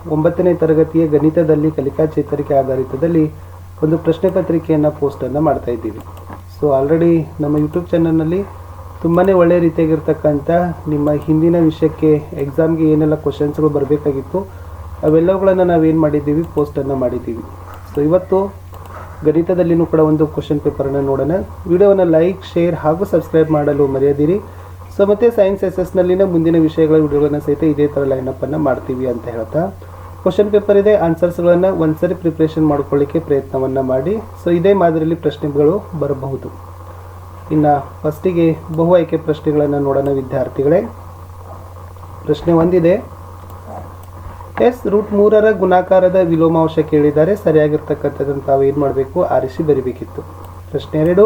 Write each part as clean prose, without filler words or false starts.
9ನೇ ತರಗತಿಯ ಗಣಿತದಲ್ಲಿ ಕಲಿಕಾ ಚೇತರಿಕೆ ಆಧಾರಿತದಲ್ಲಿ ಒಂದು ಪ್ರಶ್ನೆ ಪತ್ರಿಕೆಯನ್ನು ಪೋಸ್ಟನ್ನು ಮಾಡ್ತಾ ಇದ್ದೀವಿ. ಸೊ ಆಲ್ರೆಡಿ ನಮ್ಮ ಯೂಟ್ಯೂಬ್ ಚಾನಲ್ನಲ್ಲಿ ತುಂಬಾ ಒಳ್ಳೆಯ ರೀತಿಯಾಗಿರ್ತಕ್ಕಂಥ ನಿಮ್ಮ ಹಿಂದಿನ ವಿಷಯಕ್ಕೆ ಎಕ್ಸಾಮ್ಗೆ ಏನೆಲ್ಲ ಕ್ವಶನ್ಸ್ಗಳು ಬರಬೇಕಾಗಿತ್ತು ಅವೆಲ್ಲವುಗಳನ್ನು ನಾವೇನು ಮಾಡಿದ್ದೀವಿ, ಪೋಸ್ಟನ್ನು ಮಾಡಿದ್ದೀವಿ. ಸೊ ಇವತ್ತು ಗಣಿತದಲ್ಲಿನೂ ಕೂಡ ಒಂದು ಕ್ವಶನ್ ಪೇಪರನ್ನು ನೋಡೋಣ. ವಿಡಿಯೋವನ್ನು ಲೈಕ್, ಶೇರ್ ಹಾಗೂ ಸಬ್ಸ್ಕ್ರೈಬ್ ಮಾಡಲು ಮರೆಯದಿರಿ. ಸೊ ಮತ್ತು ಸೈನ್ಸ್ ಎಸ್ಎಸ್ನಲ್ಲಿನ ಮುಂದಿನ ವಿಷಯಗಳ ವಿಡಿಯೋಗಳನ್ನು ಸಹಿತ ಇದೇ ಥರ ಲೈನಪ್ಪನ್ನು ಮಾಡ್ತೀವಿ ಅಂತ ಹೇಳ್ತಾ ಕ್ವಶನ್ ಪೇಪರ್ ಇದೆ, ಆನ್ಸರ್ಸ್ಗಳನ್ನು ಒಂದ್ಸರಿ ಪ್ರಿಪ್ರೇಷನ್ ಮಾಡ್ಕೊಳ್ಳಿಕ್ಕೆ ಪ್ರಯತ್ನವನ್ನು ಮಾಡಿ. ಸೊ ಇದೇ ಮಾದರಿಯಲ್ಲಿ ಪ್ರಶ್ನೆಗಳು ಬರಬಹುದು. ಇನ್ನು ಫಸ್ಟಿಗೆ ಬಹು ಆಯ್ಕೆ ಪ್ರಶ್ನೆಗಳನ್ನು ನೋಡೋಣ ವಿದ್ಯಾರ್ಥಿಗಳೇ. ಪ್ರಶ್ನೆ ಒಂದಿದೆ, S√3 ಗುಣಾಕಾರದ ವಿಲೋಮಾಂಶ ಕೇಳಿದ್ದಾರೆ. ಸರಿಯಾಗಿರ್ತಕ್ಕಂಥದ್ದನ್ನು ತಾವು ಏನು ಮಾಡಬೇಕು, ಆರಿಸಿ ಬರಿಬೇಕಿತ್ತು. ಪ್ರಶ್ನೆ 2,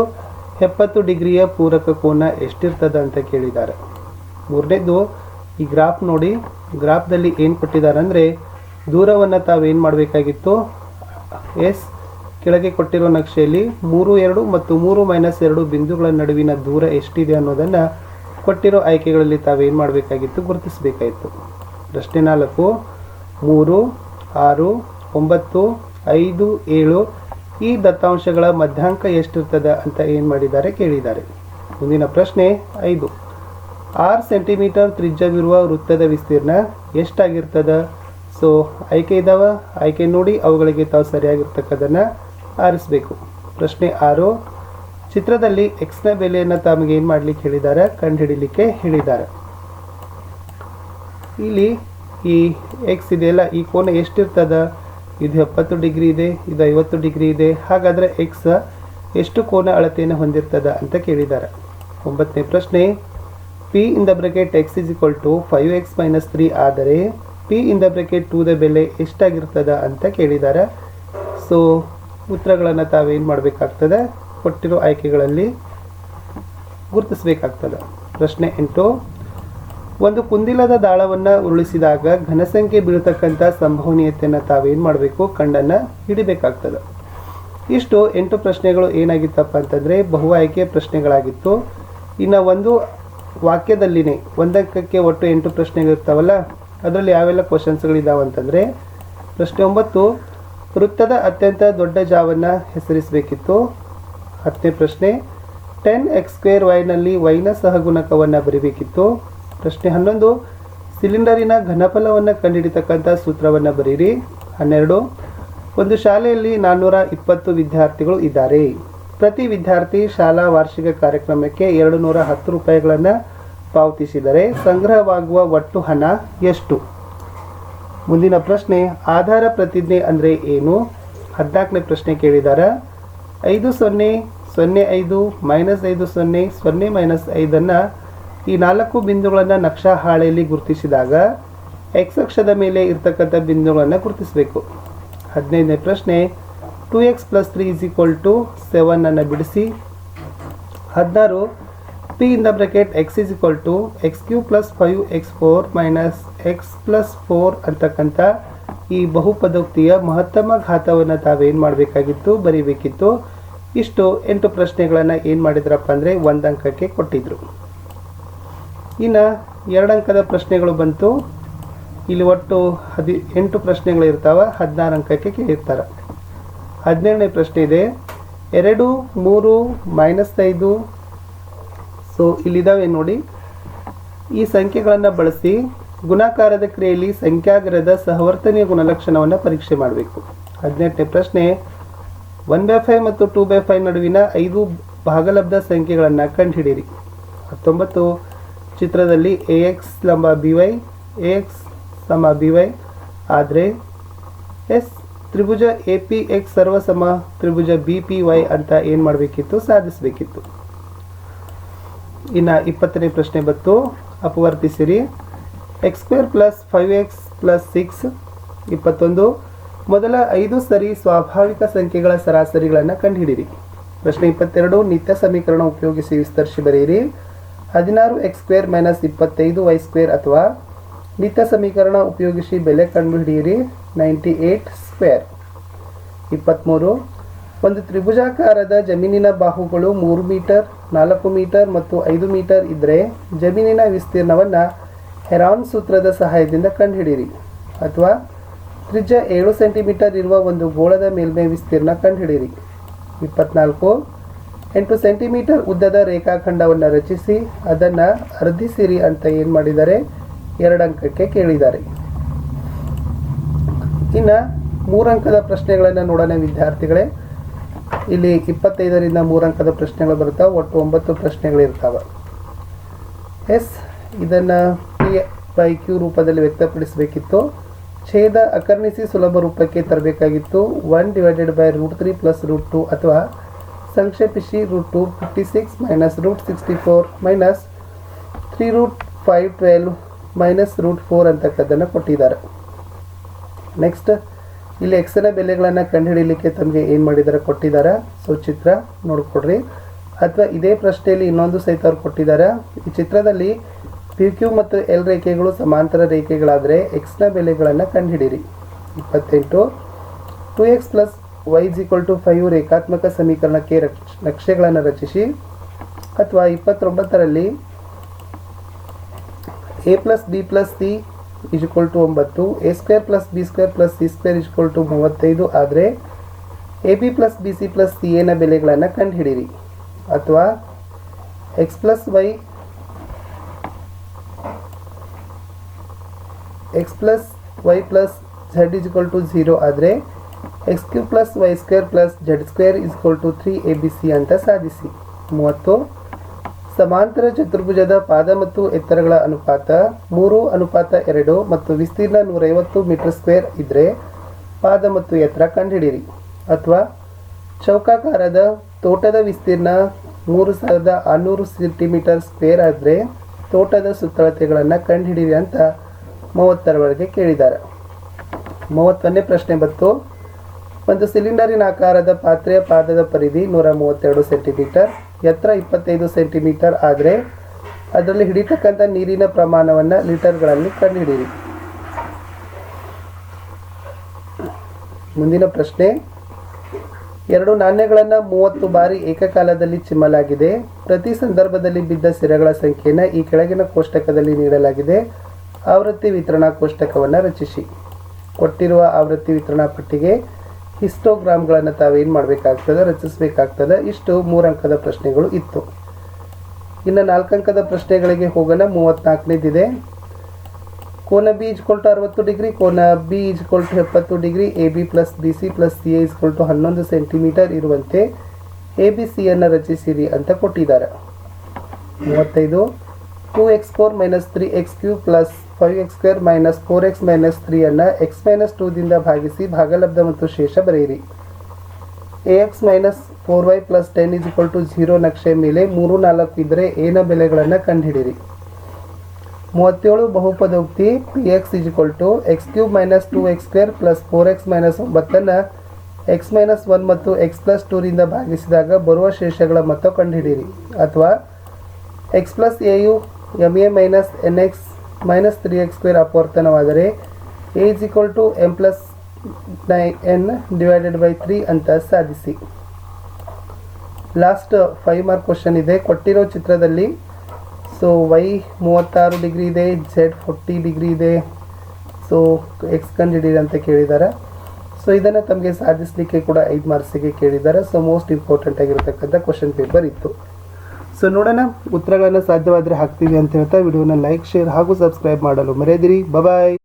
70 ಡಿಗ್ರಿಯ ಪೂರಕ ಕೋನ ಎಷ್ಟಿರ್ತದೆ ಅಂತ ಕೇಳಿದ್ದಾರೆ. ಮೂರನೇದು, ಈ ಗ್ರಾಫ್ ನೋಡಿ, ಗ್ರಾಫ್ದಲ್ಲಿ ಏನು ಕೊಟ್ಟಿದ್ದಾರೆ ಅಂದರೆ ದೂರವನ್ನು ತಾವೇನು ಮಾಡಬೇಕಾಗಿತ್ತು, ಎಸ್ ಕೆಳಗೆ ಕೊಟ್ಟಿರೋ ನಕ್ಷೆಯಲ್ಲಿ 3, 2 ಮತ್ತು 3, -2 ಬಿಂದುಗಳ ನಡುವಿನ ದೂರ ಎಷ್ಟಿದೆ ಅನ್ನೋದನ್ನು ಕೊಟ್ಟಿರೋ ಆಯ್ಕೆಗಳಲ್ಲಿ ತಾವೇನು ಮಾಡಬೇಕಾಗಿತ್ತು, ಗುರುತಿಸಬೇಕಾಗಿತ್ತು. ಪ್ರಶ್ನೆ 4, 3, 6, 9, 5, 7 ಈ ದತ್ತಾಂಶಗಳ ಮಧ್ಯಾಂಕ ಎಷ್ಟಿರ್ತದೆ ಅಂತ ಏನು ಮಾಡಿದ್ದಾರೆ ಕೇಳಿದ್ದಾರೆ. ಮುಂದಿನ ಪ್ರಶ್ನೆ 5, 6 ಸೆಂಟಿಮೀಟರ್ ತ್ರಿಜ್ಯವಿರುವ ವೃತ್ತದ ವಿಸ್ತೀರ್ಣ ಎಷ್ಟಾಗಿರ್ತದೆ. ಸೊ ಆಯ್ಕೆ ಇದ್ದಾವೆ, ಆಯ್ಕೆ ನೋಡಿ ಅವುಗಳಿಗೆ ತಾವು ಸರಿಯಾಗಿರ್ತಕ್ಕದನ್ನು ಆರಿಸಬೇಕು. ಪ್ರಶ್ನೆ 6, ಚಿತ್ರದಲ್ಲಿ ಎಕ್ಸ್ನ ಬೆಲೆಯನ್ನು ತಮಗೆ ಏನು ಮಾಡಲಿಕ್ಕೆ ಹೇಳಿದ್ದಾರೆ, ಕಂಡುಹಿಡಿಯಲಿಕ್ಕೆ ಹೇಳಿದ್ದಾರೆ. ಇಲ್ಲಿ ಈ ಎಕ್ಸ್ ಇದೆಯಲ್ಲ, ಈ ಕೋನ ಎಷ್ಟಿರ್ತದೆ, ಇದು 70 ಡಿಗ್ರಿ ಇದೆ, ಇದು 50 ಡಿಗ್ರಿ ಇದೆ. ಹಾಗಾದರೆ ಎಕ್ಸ್ ಎಷ್ಟು ಕೋನ ಅಳತೆಯನ್ನು ಹೊಂದಿರ್ತದೆ ಅಂತ ಕೇಳಿದ್ದಾರೆ. 9ನೇ ಪ್ರಶ್ನೆ, P in the bracket x is equal to 5x - 3 ಆದರೆ P in the bracket 2 the ಬೆಲೆ ಎಷ್ಟಾಗಿರ್ತದೆ ಅಂತ ಕೇಳಿದ್ದಾರೆ. ಸೊ ಉತ್ತರಗಳನ್ನು ತಾವೇನು ಮಾಡಬೇಕಾಗ್ತದೆ, ಕೊಟ್ಟಿರೋ ಆಯ್ಕೆಗಳಲ್ಲಿ ಗುರುತಿಸಬೇಕಾಗ್ತದೆ. ಪ್ರಶ್ನೆ 8, ಒಂದು ಕುಂದಿಲದ ದಾಳವನ್ನು ಉರುಳಿಸಿದಾಗ ಘನಸಂಖ್ಯೆ ಬೀಳತಕ್ಕಂಥ ಸಂಭವನೀಯತೆಯನ್ನು ತಾವೇನು ಮಾಡಬೇಕು, ಕಂಡನ್ನು ಹಿಡಿಬೇಕಾಗ್ತದೆ. ಇಷ್ಟು 8 ಪ್ರಶ್ನೆಗಳು ಏನಾಗಿತ್ತಪ್ಪ ಅಂತಂದರೆ ಬಹು ಆಯ್ಕೆ ಪ್ರಶ್ನೆಗಳಾಗಿತ್ತು. ಇನ್ನು ಒಂದು ವಾಕ್ಯದಲ್ಲಿನೇ ಒಂದಕ್ಕೆ ಒಟ್ಟು 8 ಪ್ರಶ್ನೆಗಳಿರ್ತಾವಲ್ಲ, ಅದರಲ್ಲಿ ಯಾವೆಲ್ಲ ಕ್ವಶನ್ಸ್ಗಳಿದ್ದಾವೆ ಅಂತಂದರೆ ಪ್ರಶ್ನೆ 9, ವೃತ್ತದ ಅತ್ಯಂತ ದೊಡ್ಡ ಜಾವನ್ನು ಹೆಸರಿಸಬೇಕಿತ್ತು. 10ನೇ ಪ್ರಶ್ನೆ, 10x² y ನ ಸಹಗುಣಕವನ್ನು ಬರೀಬೇಕಿತ್ತು. ಪ್ರಶ್ನೆ 11, ಸಿಲಿಂಡರಿನ ಘನಫಲವನ್ನು ಕಂಡುಹಿಡಿತಕ್ಕಂಥ ಸೂತ್ರವನ್ನು ಬರೀರಿ. 12, ಒಂದು ಶಾಲೆಯಲ್ಲಿ 420 ವಿದ್ಯಾರ್ಥಿಗಳು ಇದ್ದಾರೆ. ಪ್ರತಿ ವಿದ್ಯಾರ್ಥಿ ಶಾಲಾ ವಾರ್ಷಿಕ ಕಾರ್ಯಕ್ರಮಕ್ಕೆ 210 ರೂಪಾಯಿಗಳನ್ನು ಪಾವತಿಸಿದರೆ ಸಂಗ್ರಹವಾಗುವ ಒಟ್ಟು ಹಣ ಎಷ್ಟು. ಮುಂದಿನ ಪ್ರಶ್ನೆ, ಆಧಾರ ಪ್ರತಿಜ್ಞೆ ಅಂದರೆ ಏನು. 14ನೇ ಪ್ರಶ್ನೆ ಕೇಳಿದ್ದಾರೆ. 5, 0, 0, 5, -5, 0, 0, -5 ಈ 4 ಬಿಂದುಗಳನ್ನು ನಕ್ಷಾ ಹಾಳೆಯಲ್ಲಿ ಗುರುತಿಸಿದಾಗ ಎಕ್ಸ್ ಅಕ್ಷದ ಮೇಲೆ ಇರ್ತಕ್ಕಂಥ ಬಿಂದುಗಳನ್ನು ಗುರುತಿಸಬೇಕು. 15ನೇ ಪ್ರಶ್ನೆ, 2x + 3 = 7 ಅನ್ನು ಬಿಡಿಸಿ. 16, P in the bracket x is equal to x³ + 5x4 - x + 4 ಅಂತಕ್ಕಂಥ ಈ ಬಹುಪದೋಕ್ತಿಯ ಮಹತ್ತಮ ಘಾತವನ್ನು ತಾವೇನು ಮಾಡಬೇಕಾಗಿತ್ತು, ಬರೀಬೇಕಿತ್ತು. ಇಷ್ಟು 8 ಪ್ರಶ್ನೆಗಳನ್ನು ಏನು ಮಾಡಿದ್ರಪ್ಪ ಅಂದರೆ 1 ಅಂಕಕ್ಕೆ ಕೊಟ್ಟಿದ್ರು. ಇನ್ನು 2 ಅಂಕದ ಪ್ರಶ್ನೆಗಳು ಬಂತು. ಇಲ್ಲಿ ಒಟ್ಟು 8 ಪ್ರಶ್ನೆಗಳು ಇರ್ತಾವೆ, 16 ಅಂಕಕ್ಕೆ ಕೇಳಿರ್ತಾರೆ. 17ನೇ ಪ್ರಶ್ನೆ ಇದೆ, 2, 3, -5. ಸೊ ಇಲ್ಲಿದ್ದಾವೆ ನೋಡಿ. ಈ ಸಂಖ್ಯೆಗಳನ್ನು ಬಳಸಿ ಗುಣಾಕಾರದ ಕ್ರಿಯೆಯಲ್ಲಿ ಸಂಖ್ಯಾಗರದ ಸಹವರ್ತನೀಯ ಗುಣಲಕ್ಷಣವನ್ನು ಪರೀಕ್ಷೆ ಮಾಡಬೇಕು. 18ನೇ ಪ್ರಶ್ನೆ, 1/5 ಮತ್ತು 2/5 ನಡುವಿನ 5 ಭಾಗಲಬ್ಧ ಸಂಖ್ಯೆಗಳನ್ನು ಕಂಡುಹಿಡಿಯಿರಿ. 19, ಚಿತ್ರದಲ್ಲಿ AX ಲಂಬ BY, AX ಸಮ BY ಆದರೆ ಎಸ್ ತ್ರಿಭುಜ APX ಸರ್ವಸಮ ತ್ರಿಭುಜ BPY ಅಂತ ಏನು ಮಾಡಬೇಕಿತ್ತು, ಸಾಧಿಸಬೇಕಿತ್ತು. ಇನ್ನು 20ನೇ ಪ್ರಶ್ನೆ ಬಂತು, ಅಪವರ್ತಿಸಿರಿ. x² + 5x + 6. 21, ಮೊದಲ 5 ಸರಿ ಸ್ವಾಭಾವಿಕ ಸಂಖ್ಯೆಗಳ ಸರಾಸರಿಗಳನ್ನು ಕಂಡುಹಿಡಿಯಿರಿ. ಪ್ರಶ್ನೆ 22, ನಿತ್ಯ ಸಮೀಕರಣ ಉಪಯೋಗಿಸಿ ವಿಸ್ತರಿಸಿ ಬರೆಯಿರಿ. 16x² - 25y² ಅಥವಾ ನಿತ್ಯ ಸಮೀಕರಣ ಉಪಯೋಗಿಸಿ ಬೆಲೆ ಕಂಡುಹಿಡಿಯಿರಿ. 98². 23, ಒಂದು ತ್ರಿಭುಜಾಕಾರದ ಜಮೀನಿನ ಬಾಹುಗಳು 3 ಮೀಟರ್, 4 ಮೀಟರ್ ಮತ್ತು 5 ಮೀಟರ್ ಇದ್ದರೆ ಜಮೀನಿನ ವಿಸ್ತೀರ್ಣವನ್ನು ಹೆರಾನ್ ಸೂತ್ರದ ಸಹಾಯದಿಂದ ಕಂಡುಹಿಡಿಯಿರಿ. ಅಥವಾ ತ್ರಿಜ್ಯ 7 ಸೆಂಟಿಮೀಟರ್ ಇರುವ ಒಂದು ಗೋಳದ ಮೇಲ್ಮೈ ವಿಸ್ತೀರ್ಣ ಕಂಡುಹಿಡಿಯಿರಿ. 24 8 ಸೆಂಟಿಮೀಟರ್ ಉದ್ದದ ರೇಖಾಖಂಡವನ್ನು ರಚಿಸಿ ಅದನ್ನು ಅರ್ಧಿಸಿರಿ ಅಂತ ಏನು ಮಾಡಿದ್ದಾರೆ, 2 ಅಂಕಕ್ಕೆ ಕೇಳಿದ್ದಾರೆ. ಇನ್ನು 3 ಅಂಕದ ಪ್ರಶ್ನೆಗಳನ್ನು ನೋಡೋಣ ವಿದ್ಯಾರ್ಥಿಗಳೇ. ಇಲ್ಲಿ 25ರಿಂದ 3 ಅಂಕದ ಪ್ರಶ್ನೆಗಳು ಬರ್ತಾವೆ. ಒಟ್ಟು 9 ಪ್ರಶ್ನೆಗಳಿರ್ತಾವೆ. ಇದನ್ನು P/Q ರೂಪದಲ್ಲಿ ವ್ಯಕ್ತಪಡಿಸಬೇಕಿತ್ತು. ಛೇದ ಅಕರ್ಣಿಸಿ ಸುಲಭ ರೂಪಕ್ಕೆ ತರಬೇಕಾಗಿತ್ತು. 1/√3 + √2 ಅಥವಾ ಸಂಕ್ಷೇಪಿಸಿ √2 56 - √64 - 3√512 - √4 ಅಂತಕ್ಕದ್ದನ್ನು ಕೊಟ್ಟಿದ್ದಾರೆ. ನೆಕ್ಸ್ಟ್ ಇಲ್ಲಿ ಎಕ್ಸ್ನ ಬೆಲೆಗಳನ್ನು ಕಂಡುಹಿಡಿಯಲಿಕ್ಕೆ ತಮಗೆ ಏನು ಮಾಡಿದ್ದಾರೆ ಕೊಟ್ಟಿದ್ದಾರೆ. ಸೊ ಚಿತ್ರ ನೋಡ್ಕೊಡ್ರಿ. ಅಥವಾ ಇದೇ ಪ್ರಶ್ನೆಯಲ್ಲಿ ಇನ್ನೊಂದು ಸಹಿತ ಅವ್ರು ಕೊಟ್ಟಿದ್ದಾರೆ. ಈ ಚಿತ್ರದಲ್ಲಿ PQ ಮತ್ತು L ರೇಖೆಗಳು ಸಮಾಂತರ ರೇಖೆಗಳಾದರೆ ಎಕ್ಸ್ನ ಬೆಲೆಗಳನ್ನು ಕಂಡುಹಿಡಿಯಿರಿ. 28 2x + y = 5 ರೇಖಾತ್ಮಕ ಸಮೀಕರಣಕ್ಕೆ ನಕ್ಷೆಗಳನ್ನು ರಚಿಸಿ. ಅಥವಾ 29ರಲ್ಲಿ a + b + c = 9, a² + b² + c² = 35 ಆದರೆ ab + bc + ca ನ ಬೆಲೆಗಳನ್ನು ಕಂಡುಹಿಡಿಯಿರಿ. ಅಥವಾ x + y + z = 0 ಆದರೆ x³ + y² + z² = 3abc ಅಂತ ಸಾಧಿಸಿ. 30 ಸಮಾಂತರ ಚತುರ್ಭುಜದ ಪಾದ ಮತ್ತು ಎತ್ತರಗಳ ಅನುಪಾತ 3:2 ಮತ್ತು ವಿಸ್ತೀರ್ಣ 150 ಮೀಟರ್² ಇದ್ದರೆ ಪಾದ ಮತ್ತು ಎತ್ತರ ಕಂಡುಹಿಡಿಯಿರಿ. ಅಥವಾ ಚೌಕಾಕಾರದ ತೋಟದ ವಿಸ್ತೀರ್ಣ 3600 ಸೆಂಟಿಮೀಟರ್² ಆದರೆ ತೋಟದ ಸುತ್ತಳತೆಗಳನ್ನು ಕಂಡುಹಿಡಿಯಿರಿ ಅಂತ 30ರವರೆಗೆ ಕೇಳಿದ್ದಾರೆ. 31ನೇ ಪ್ರಶ್ನೆ ಬಂತು. ಒಂದು ಸಿಲಿಂಡರಿನ ಆಕಾರದ ಪಾತ್ರೆಯ ಪಾದದ ಪರಿಧಿ 132 ಸೆಂಟಿಮೀಟರ್, ಎತ್ತರ 25 ಸೆಂಟಿಮೀಟರ್ ಆದರೆ ಅದರಲ್ಲಿ ಹಿಡಿತಕ್ಕಂಥ ನೀರಿನ ಪ್ರಮಾಣವನ್ನು ಲೀಟರ್ಗಳಲ್ಲಿ ಕಂಡುಹಿಡಿಯಿರಿ. ಮುಂದಿನ ಪ್ರಶ್ನೆ. 2 ನಾಣ್ಯಗಳನ್ನು 30 ಬಾರಿ ಏಕಕಾಲದಲ್ಲಿ ಚಿಮ್ಮಲಾಗಿದೆ. ಪ್ರತಿ ಸಂದರ್ಭದಲ್ಲಿ ಬಿದ್ದ ಸಿರೆಗಳ ಸಂಖ್ಯೆಯನ್ನು ಈ ಕೆಳಗಿನ ಕೋಷ್ಟಕದಲ್ಲಿ ನೀಡಲಾಗಿದೆ. ಆವೃತ್ತಿ ವಿತರಣಾ ಕೋಷ್ಟಕವನ್ನು ರಚಿಸಿ. ಕೊಟ್ಟಿರುವ ಆವೃತ್ತಿ ವಿತರಣಾ ಪಟ್ಟಿಗೆ ಹಿಸ್ಟೋಗ್ರಾಮ್ಗಳನ್ನು ತಾವೇನು ಮಾಡಬೇಕಾಗ್ತದೆ, ರಚಿಸಬೇಕಾಗ್ತದೆ. ಇಷ್ಟು 3 ಅಂಕದ ಪ್ರಶ್ನೆಗಳು ಇತ್ತು. ಇನ್ನು 4 ಅಂಕದ ಪ್ರಶ್ನೆಗಳಿಗೆ ಹೋಗೋಣ. 34ನೇದಿದೆ. ಕೋನ B = 60 ಡಿಗ್ರಿ, ಕೋನ B = 70 degree, AB + BC + CA = 11 centimetre ಇರುವಂತೆ ABCಯನ್ನು ರಚಿಸಿರಿ ಅಂತ ಕೊಟ್ಟಿದ್ದಾರೆ. 35 2x4 - 3x³ + 5x² - 4x - 3 ಅನ್ನು x - 2 ದಿಂದ ಭಾಗಿಸಿ ಭಾಗಲಬ್ಧ ಮತ್ತು ಶೇಷ ಬರೆಯಿರಿ. ax - 4y + 10 = 0 ನಕ್ಷೆ ಮೇಲೆ 3, 4 ಇದ್ದರೆ a ನ ಬೆಲೆಗಳನ್ನು ಕಂಡುಹಿಡಿಯಿರಿ. 37 ಬಹುಪದೋಕ್ತಿ px = x³ - 2x² + 4x - 9 x - 1 ಮತ್ತು x + 2 ರಿಂದ ಭಾಗಿಸಿದಾಗ ಬರುವ ಶೇಷಗಳ ಮೊತ್ತ ಕಂಡುಹಿಡಿಯಿರಿ. ಅಥವಾ x + a ಯು ma - nx - 3x² ಅಪವರ್ತನವಾದರೆ a = m + n/3 ಅಂತ ಸಾಧಿಸಿ. ಲಾಸ್ಟ್ 5 ಮಾರ್ಕ್ ಕ್ವಶನ್ ಇದೆ. ಕೊಟ್ಟಿರೋ ಚಿತ್ರದಲ್ಲಿ ಸೊ y 36 ಡಿಗ್ರಿ ಇದೆ, z 40 ಡಿಗ್ರಿ ಇದೆ. ಸೊ ಎಕ್ಸ್ ಕಂಡುಹಿಡಿಯಿರಿ ಅಂತ ಕೇಳಿದ್ದಾರೆ. ಸೊ ಇದನ್ನು ತಮಗೆ ಸಾಧಿಸಲಿಕ್ಕೆ ಕೂಡ 5 ಮಾರ್ಕ್ಸಿಗೆ ಕೇಳಿದ್ದಾರೆ. ಸೊ ಮೋಸ್ಟ್ ಇಂಪಾರ್ಟೆಂಟ್ ಆಗಿರತಕ್ಕಂಥ ಕ್ವಶನ್ ಪೇಪರ್ ಇತ್ತು. ಸೊ ನೋಡೋಣ, ಉತ್ತರಗಳನ್ನು ಸಾಧ್ಯವಾದರೆ ಹಾಕ್ತೀವಿ ಅಂತ ಹೇಳ್ತಾ ವಿಡಿಯೋನ ಲೈಕ್, ಶೇರ್ ಹಾಗೂ ಸಬ್ಸ್ಕ್ರೈಬ್ ಮಾಡಲು ಮರೆಯದಿರಿ. ಬಾಯ್.